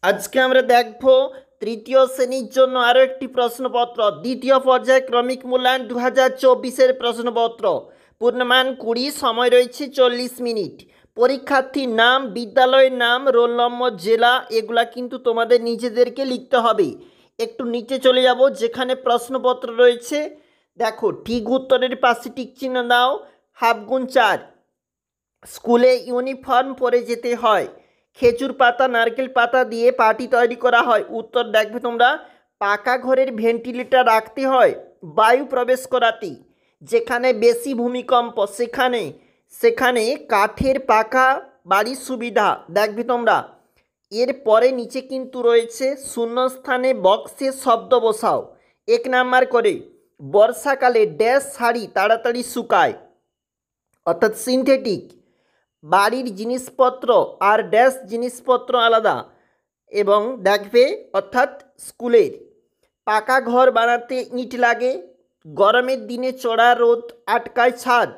আজকে আমরা দেখব তৃতীয় শ্রেণীর জন্য আরও একটি প্রশ্নপত্র, দ্বিতীয় পর্যায়ে ক্রমিক মূল্যায়ন 2024-এর প্রশ্নপত্র। পূর্ণমান 20, সময় রয়েছে 40 মিনিট। পরীক্ষার্থীর নাম, বিদ্যালয়ের নাম, রোল নম্বর, জেলা এগুলা কিন্তু তোমাদের নিজেদেরকে লিখতে হবে। একটু নিচে চলে যাব, যেখানে প্রশ্নপত্র রয়েছে দেখো, ঠিক উত্তরের পাশে টিক চিহ্ন দাও। × 4, স্কুলে ইউনিফর্ম পরে যেতে হয়। খেজুর পাতা নারকেল পাতা দিয়ে পাটি তৈরি করা হয়। উত্তর দেখবে তোমরা, পাকা ঘরের ভেন্টিলেটর রাখতে হয় বায়ু প্রবেশ করাতে। যেখানে বেশি ভূমিকম্প সেখানে সেখানে কাঠের পাকা বাড়ির সুবিধা দেখবে তোমরা। এরপরে নিচে কিন্তু রয়েছে শূন্যস্থানে বক্সে শব্দ বসাও। 1 নাম্বার করে, বর্ষাকালে ড্যাশ শাড়ি তাড়াতাড়ি শুকায়, অর্থাৎ সিনথেটিক। বাড়ির জিনিসপত্র আর ড্যাশ জিনিসপত্র আলাদা। এবং দেখবে অর্থাৎ স্কুলের পাকা ঘর বানাতে ইট লাগে, গরমের দিনে চড়া রোদ আটকায় ছাদ।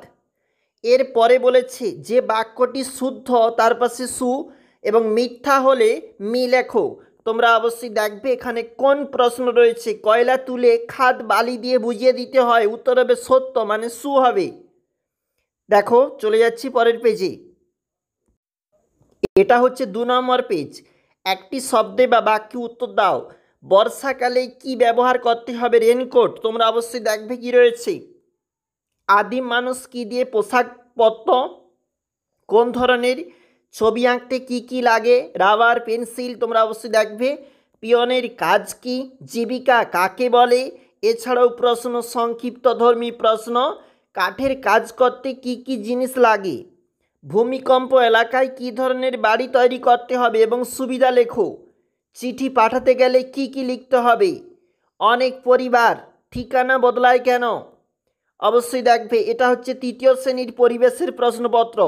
এরপরে বলেছে যে বাক্যটি শুদ্ধ তার পাশে সু এবং মিথ্যা হলে মি লেখো। তোমরা অবশ্যই দেখবে এখানে কোন প্রশ্ন রয়েছে। কয়লা তুলে খাদ বালি দিয়ে বুঝিয়ে দিতে হয়, উত্তর হবে সত্য, মানে সু হবে। দেখো চলে যাচ্ছি পরের পেজে। এটা হচ্ছে 2 নম্বর পেজ। একটি শব্দে বা বাক্যে উত্তর দাও। বর্ষাকালে কি ব্যবহার করতে হবে? রেনকোট। তোমরা অবশ্যই দেখবে কি রয়েছে। আদিম মানুষ কি দিয়ে পোশাক পরত? কোন ধরনের? ছবি আঁকতে কি কি লাগে? Rubber, pencil. তোমরা অবশ্যই দেখবে। পিয়নের কাজ কি? জীবিকা কাকে বলে? এছাড়াও প্রশ্ন, সংক্ষিপ্তধর্মী প্রশ্ন, কাঠের কাজ করতে কি কি জিনিস লাগে? ভূমিকম্প এলাকায় কী ধরনের বাড়ি তৈরি করতে হবে এবং সুবিধা লেখো। চিঠি পাঠাতে গেলে কি কি লিখতে হবে? অনেক পরিবার ঠিকানা বদলায় কেন? অবশ্যই দেখবে এটা হচ্ছে তৃতীয় শ্রেণীর পরিবেশের প্রশ্নপত্র।